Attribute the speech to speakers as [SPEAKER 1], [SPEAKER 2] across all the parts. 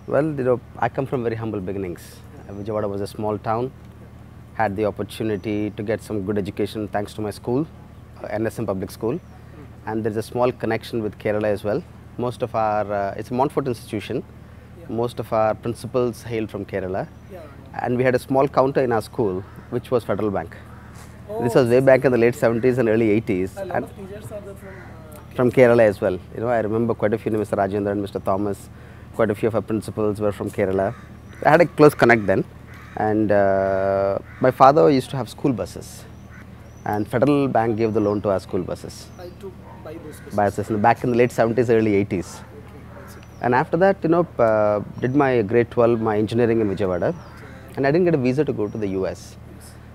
[SPEAKER 1] Well, I come from very humble beginnings. Vijayawada was a small town. Had the opportunity to get some good education thanks to my school, NSM Public School, and there's a small connection with Kerala as well. Most of our, it's a Montfort institution. Most of our principals hail from Kerala, and we had a small counter in our school, which was Federal Bank. This was way back in the late 70s and early 80s.
[SPEAKER 2] A lot of teachers are there
[SPEAKER 1] from Kerala as well. I remember quite a few, Mr. Rajendra and Mr. Thomas, quite a few of our principals were from Kerala. I had a close connect then, and my father used to have school buses, and Federal Bank gave the loan to our school buses.
[SPEAKER 2] to buy those
[SPEAKER 1] Buses back in the late 70s, early 80s. And after that, did my grade 12, my engineering in Vijayawada, and I didn't get a visa to go to the US.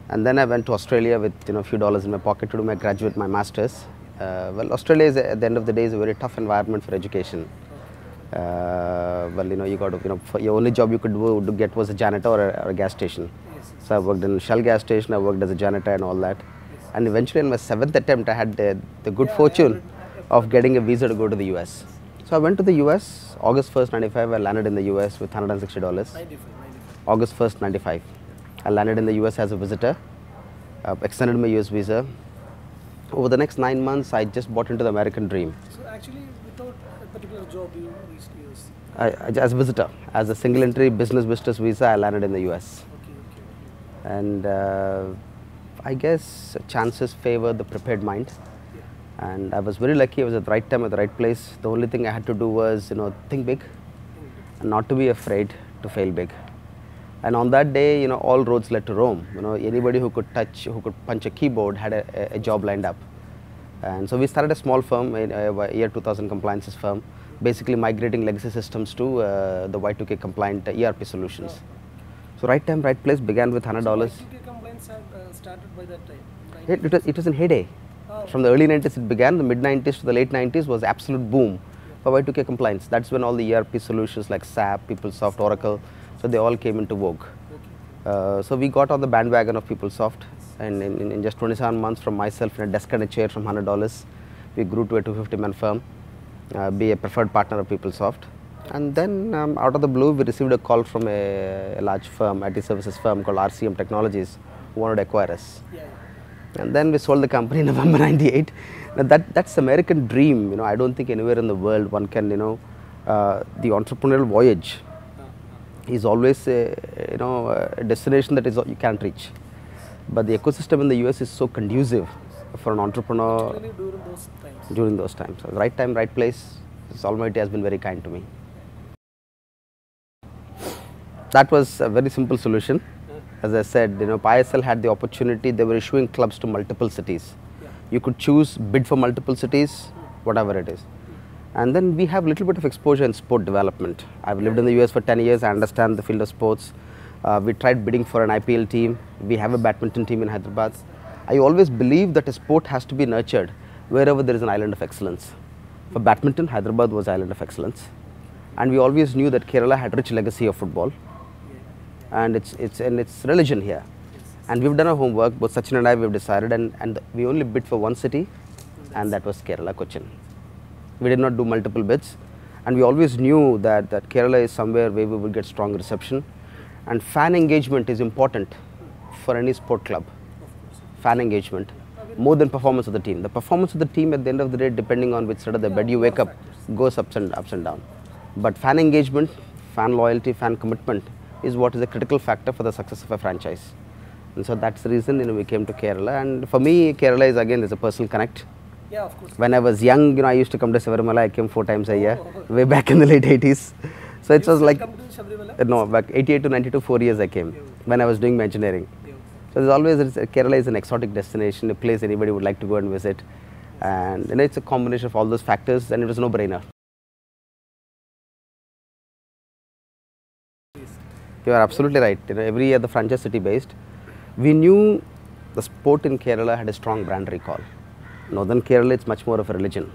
[SPEAKER 1] And then I went to Australia with a few dollars in my pocket to do my master's. Well, Australia is at the end of the day is a very tough environment for education. You got to, for your only job you could do to get was a janitor or a gas station. So I worked in Shell gas station. I worked as a janitor and all that. And eventually, in my 7th attempt, I had the good fortune of getting a visa to go to the US. So I went to the US. August 1st, 95. I landed in the US with $160. August 1st, 95. I landed in the US as a visitor. Extended my US visa. Over the next 9 months, I just bought into the American dream.
[SPEAKER 2] So actually, without a particular job, you reached US?
[SPEAKER 1] As a visitor, as a single entry business visa, I landed in the US.
[SPEAKER 2] Okay.
[SPEAKER 1] And I guess chances favor the prepared mind. And I was very lucky. I was at the right time at the right place. The only thing I had to do was, think big, and not to be afraid to fail big. And on that day, all roads led to Rome. Anybody who could punch a keyboard had a job lined up. And so we started a small firm, a year 2000 compliances firm, basically migrating legacy systems to the Y2K compliant ERP solutions. So right time, right place began with $100.
[SPEAKER 2] So Y2K compliance had started by that time?
[SPEAKER 1] It was in heyday. From the early 90s it began, the mid 90s to the late 90s was absolute boom for Y2K compliance. That's when all the ERP solutions like SAP, PeopleSoft, Oracle, so they all came into vogue. So we got on the bandwagon of PeopleSoft, and in just 27 months from myself in a desk and a chair from $100, we grew to a 250-man firm, be a preferred partner of PeopleSoft. And then out of the blue, we received a call from a large firm, IT services firm called RCM Technologies, who wanted to acquire us. And then we sold the company in November 98. Now that's American dream. I don't think anywhere in the world one can, the entrepreneurial voyage is always a destination that you can't reach. But the ecosystem in the US is so conducive for an entrepreneur during those times. So right time, right place. This Almighty has been very kind to me. That was a very simple solution. As I said, ISL had the opportunity. They were issuing clubs to multiple cities. You could choose, bid for multiple cities, whatever it is. And then we have a little bit of exposure in sport development. I've lived in the US for 10 years. I understand the field of sports. We tried bidding for an IPL team. We have a badminton team in Hyderabad. I always believe that a sport has to be nurtured wherever there is an island of excellence. For badminton, Hyderabad was island of excellence. And we always knew that Kerala had rich legacy of football. And it's religion here. And we've done our homework. Both Sachin and I, we've decided, and we only bid for one city, and that was Kerala, Cochin. We did not do multiple bids, and we always knew that Kerala is somewhere where we would get strong reception, and fan engagement is important for any sport club. Fan engagement, more than performance of the team. The performance of the team at the end of the day, depending on which side of the bed you wake up, goes ups and down. But fan engagement, fan loyalty, fan commitment is what is a critical factor for the success of a franchise. And so that's the reason we came to Kerala. And for me, Kerala is again, there's a personal connect.
[SPEAKER 2] Yeah, of course.
[SPEAKER 1] When I was young, I used to come to Sabarimala. I came 4 times a year, way back in the late 80s. So it was like,
[SPEAKER 2] come to Sabarimala?
[SPEAKER 1] No, back 88 to 92, 4 years I came when I was doing my engineering. So there's always, Kerala is an exotic destination, a place anybody would like to go and visit. And it's a combination of all those factors, and it was a no-brainer. You are absolutely right. Every year the franchise city based. We knew the sport in Kerala had a strong brand recall. Northern Kerala, it's much more of a religion.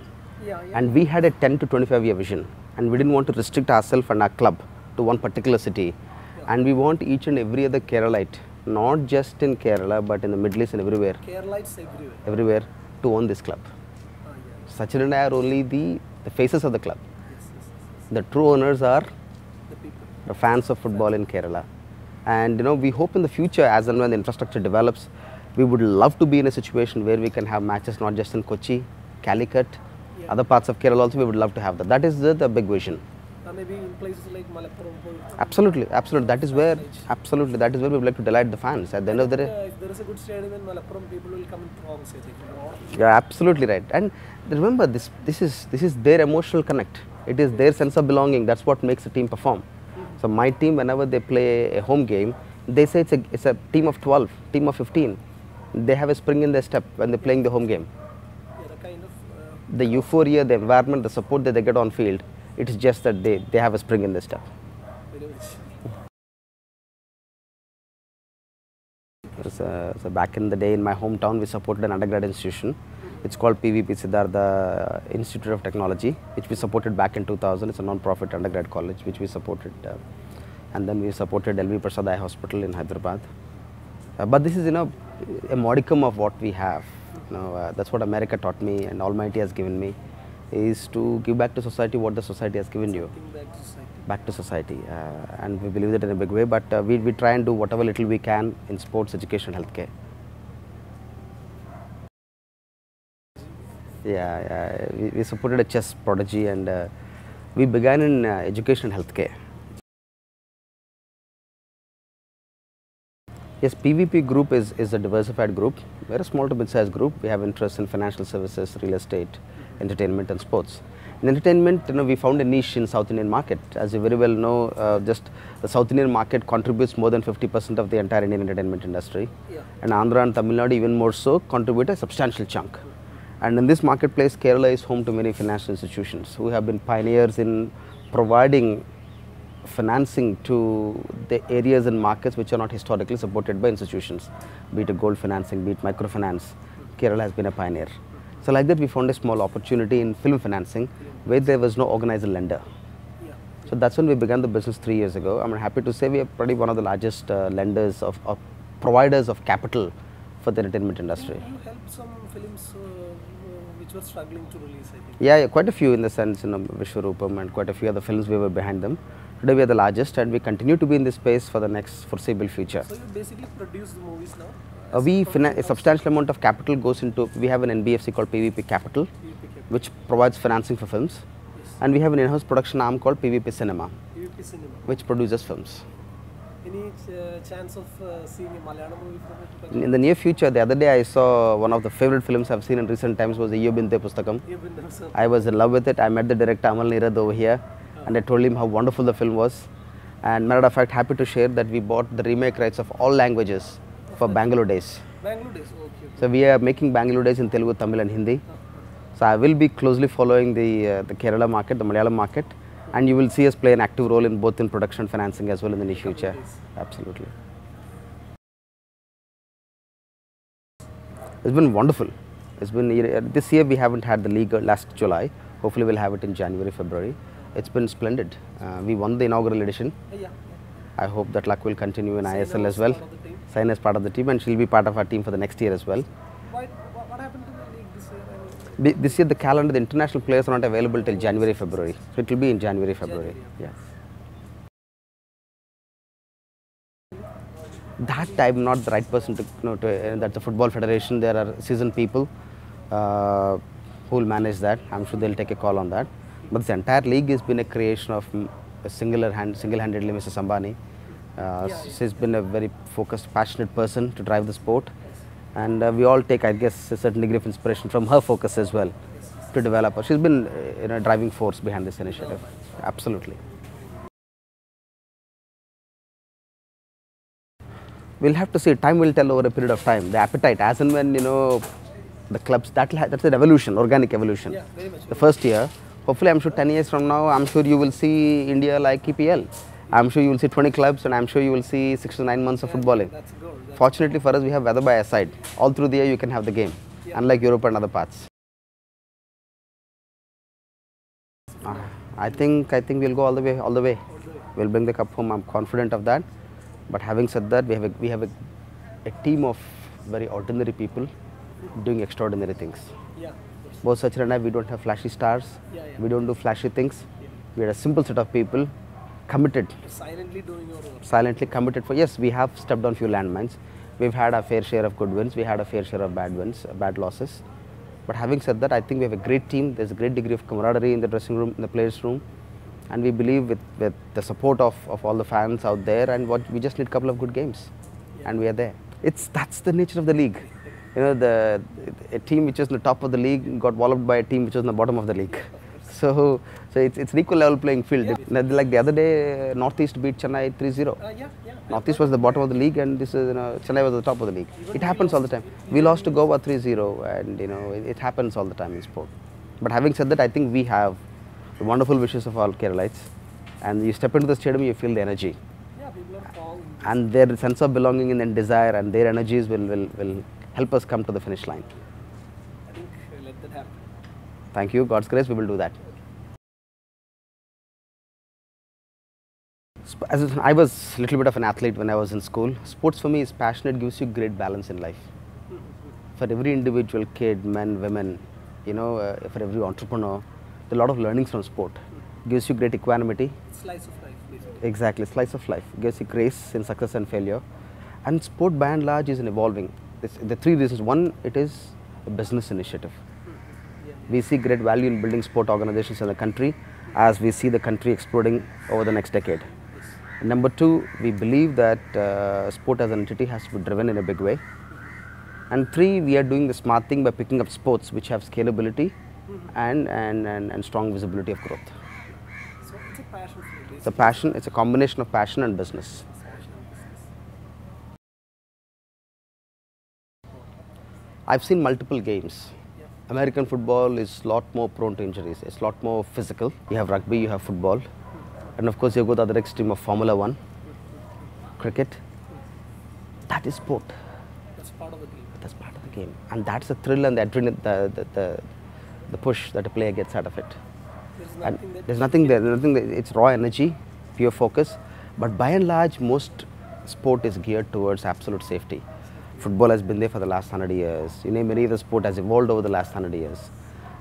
[SPEAKER 1] And we had a 10 to 25 year vision, and we didn't want to restrict ourselves and our club to one particular city. And we want each and every other Keralite, not just in Kerala, but in the Middle East and everywhere.
[SPEAKER 2] Keralites everywhere.
[SPEAKER 1] Everywhere to own this club. Sachin and I are only the faces of the club. The true owners are the fans of football in Kerala. And we hope in the future, as and when the infrastructure develops, we would love to be in a situation where we can have matches not just in Kochi, Calicut, other parts of Kerala also. We would love to have that. That is the big vision.
[SPEAKER 2] Maybe in places like Malappuram.
[SPEAKER 1] Absolutely, absolutely. That is where we would like to delight the fans. At the end of the day,
[SPEAKER 2] If there is a good stadium in Malappuram, people will come in throngs, I think.
[SPEAKER 1] you're absolutely right. And remember, this is their emotional connect. It is their sense of belonging. That's what makes the team perform. So my team, whenever they play a home game, they say it's a team of 12, team of 15. They have a spring in their step when they're playing the home game.
[SPEAKER 2] Yeah, the kind of
[SPEAKER 1] The euphoria, the environment, the support that they get on field, it is just that they have a spring in their step.
[SPEAKER 2] very much.
[SPEAKER 1] So back in the day in my hometown, we supported an undergrad institution. It's called PVP Siddhartha Institute of Technology, which we supported back in 2000. It's a non-profit undergrad college which we supported. And then we supported LV Prasad Eye Hospital in Hyderabad. But this is, a modicum of what we have. That's what America taught me and Almighty has given me, is to give back to society what the society has given you. Back to society. And we believe that in a big way, but we try and do whatever little we can in sports, education, healthcare. Yeah, we supported a chess prodigy, and we began in education and healthcare. Yes, PVP group is a diversified group. We're a small to mid-sized group. We have interest in financial services, real estate, entertainment and sports. In entertainment, we found a niche in South Indian market. As you very well know, just the South Indian market contributes more than 50% of the entire Indian entertainment industry.
[SPEAKER 2] Yeah.
[SPEAKER 1] And Andhra and Tamil Nadu even more so contribute a substantial chunk. And in this marketplace, Kerala is home to many financial institutions who have been pioneers in providing financing to the areas and markets which are not historically supported by institutions, be it gold financing, be it microfinance. Kerala has been a pioneer. So like that, we found a small opportunity in film financing where there was no organized lender.
[SPEAKER 2] Yeah.
[SPEAKER 1] So that's when we began the business 3 years ago. I'm happy to say we are probably one of the largest lenders of providers of capital for the entertainment industry.
[SPEAKER 2] You helped some films which were struggling to release, I think.
[SPEAKER 1] Yeah, quite a few in the sense, Vishwarupam and quite a few other films we were behind them. Today we are the largest and we continue to be in this space for the next foreseeable future.
[SPEAKER 2] So you basically produce the movies now?
[SPEAKER 1] A substantial amount of capital goes into, we have an NBFC called PVP Capital, which provides financing for films.
[SPEAKER 2] Yes.
[SPEAKER 1] And we have an in-house production arm called PVP Cinema,
[SPEAKER 2] PVP Cinema.
[SPEAKER 1] which produces films.
[SPEAKER 2] Any chance of seeing a Malayalam movie from it?
[SPEAKER 1] In the near future, the other day I saw one of the favorite films I've seen in recent times was the Yobinte Pustakam. I was in love with it. I met the director Amal Nirad over here and I told him how wonderful the film was. And matter of fact, happy to share that we bought the remake rights of all languages for Bangalore Days.
[SPEAKER 2] Bangalore Days, okay.
[SPEAKER 1] So we are making Bangalore Days in Telugu, Tamil and Hindi. So I will be closely following the Kerala market, the Malayalam market, and you will see us play an active role in both in production financing as well in the near future. Absolutely. It's been wonderful. It's been this year we haven't had the league last July. Hopefully we'll have it in January, February. It's been splendid. We won the inaugural edition.
[SPEAKER 2] Yeah.
[SPEAKER 1] I hope that luck will continue in ISL as well. Saina is part of the team and she'll be part of our team for the next year as well.
[SPEAKER 2] What happened to the league this year?
[SPEAKER 1] This year the calendar, the international players are not available till January, February. So it will be in January, February. Yeah. That I'm not the right person to that's the Football Federation. There are seasoned people who will manage that. I'm sure they'll take a call on that. But this entire league has been a creation of a single-handedly Mrs. Ambani. She's been a very focused, passionate person to drive the sport. And we all take, I guess, a certain degree of inspiration from her focus as well to develop her. She's been a driving force behind this initiative. Absolutely. We'll have to see. Time will tell over a period of time. The appetite, as and when, the clubs, that's an evolution, organic evolution.
[SPEAKER 2] Yeah, very much.
[SPEAKER 1] The first year, hopefully I'm sure 10 years from now, I'm sure you will see India like EPL. I'm sure you will see 20 clubs and I'm sure you will see 6 to 9 months of footballing.
[SPEAKER 2] That's a goal.
[SPEAKER 1] Fortunately for us, we have weather by our side. All through the year, you can have the game, unlike Europe and other parts. I think we'll go all the way. We'll bring the cup home. I'm confident of that. But having said that, we have a team of very ordinary people doing extraordinary things.
[SPEAKER 2] Yeah.
[SPEAKER 1] Both Sachin and I, we don't have flashy stars. We don't do flashy things. We are a simple set of people committed,
[SPEAKER 2] Silently doing your work.
[SPEAKER 1] silently committed for, yes, we have stepped on few landmines. We've had our fair share of good wins, we had a fair share of bad wins, bad losses. But having said that, I think we have a great team. There's a great degree of camaraderie in the dressing room, in the players' room. And we believe with the support of all the fans out there, and what we just need a couple of good games, and we are there. That's the nature of the league. You know, a team which is in the top of the league got walloped by a team which was in the bottom of the league. So it's an equal level playing field. Like the other day, Northeast beat Chennai 3-0. Northeast was the bottom of the league, and this is, Chennai was the top of the league. It happens all the time. We lost to Goa 3-0, and it happens all the time in sport. But having said that, I think we have the wonderful wishes of all Keralites, and you step into the stadium, you feel the energy,
[SPEAKER 2] People are calm.
[SPEAKER 1] and their sense of belonging and desire, and their energies will help us come to the finish line.
[SPEAKER 2] I think let that happen.
[SPEAKER 1] Thank you. God's grace, we will do that. I was a little bit of an athlete when I was in school. Sports for me is passion. It gives you great balance in life. For every individual kid, men, women, for every entrepreneur, there are a lot of learnings from sport. It gives you great equanimity.
[SPEAKER 2] Slice of life, basically.
[SPEAKER 1] Exactly, slice of life. It gives you grace in success and failure. And sport by and large is an evolving. The three reasons. One, it is a business initiative. We see great value in building sport organizations in the country as we see the country exploding over the next decade. Number two, we believe that sport as an entity has to be driven in a big way. And three, we are doing the smart thing by picking up sports which have scalability and strong visibility of growth.
[SPEAKER 2] So it's a passion for you,
[SPEAKER 1] It's a passion, it's a combination of passion and business. I've seen multiple games. American football is a lot more prone to injuries. It's a lot more physical. You have rugby, you have football. And of course, you go to the other extreme of Formula 1, cricket. That is sport.
[SPEAKER 2] That's part of the game.
[SPEAKER 1] That's part of the game. And that's the thrill and the adrenaline, the push that a player gets out of it. There's nothing there. It's raw energy, pure focus. But by and large, most sport is geared towards absolute safety. Football has been there for the last 100 years. Many of the sport has evolved over the last 100 years.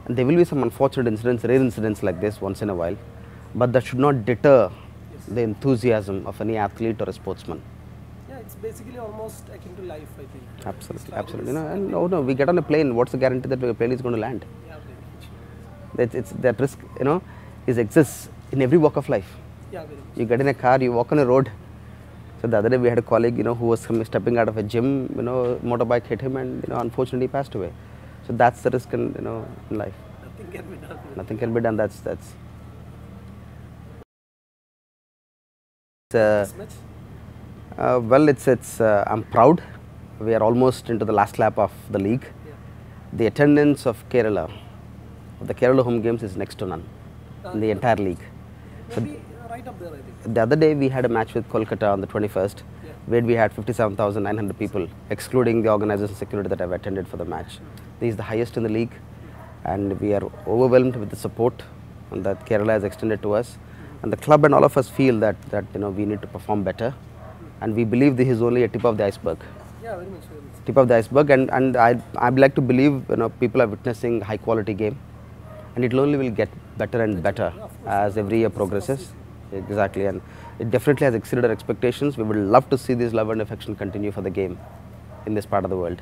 [SPEAKER 1] And there will be some unfortunate incidents, rare incidents like this once in a while. But that should not deter the enthusiasm of any athlete or a sportsman.
[SPEAKER 2] Yeah, it's basically almost akin to life, I think.
[SPEAKER 1] Absolutely, absolutely. And we get on a plane. What's the guarantee that the plane is going to land?
[SPEAKER 2] Yeah, very much.
[SPEAKER 1] That risk, exists in every walk of life.
[SPEAKER 2] Yeah, very much.
[SPEAKER 1] You get in a car, you walk on a road. So the other day we had a colleague, who was stepping out of a gym, motorbike hit him, and unfortunately passed away. So that's the risk in life.
[SPEAKER 2] Nothing can be done.
[SPEAKER 1] Nothing can be done. That's.
[SPEAKER 2] This much?
[SPEAKER 1] Well, I'm proud. We are almost into the last lap of the league.
[SPEAKER 2] Yeah.
[SPEAKER 1] The attendance of Kerala, of the Kerala home games, is next to none in the entire league.
[SPEAKER 2] Maybe right up there, I think.
[SPEAKER 1] The other day we had a match with Kolkata on the 21st, where we had 57,900 people, excluding the organizers and security that have attended for the match. This is the highest in the league, and we are overwhelmed with the support that Kerala has extended to us. And the club and all of us feel that we need to perform better, and we believe this is only a tip of the iceberg.
[SPEAKER 2] Yeah, very much. Very much.
[SPEAKER 1] Tip of the iceberg, and I'd like to believe people are witnessing high quality game, and it only will get better and better as every year progresses. Exactly, and it definitely has exceeded our expectations. We would love to see this love and affection continue for the game in this part of the world.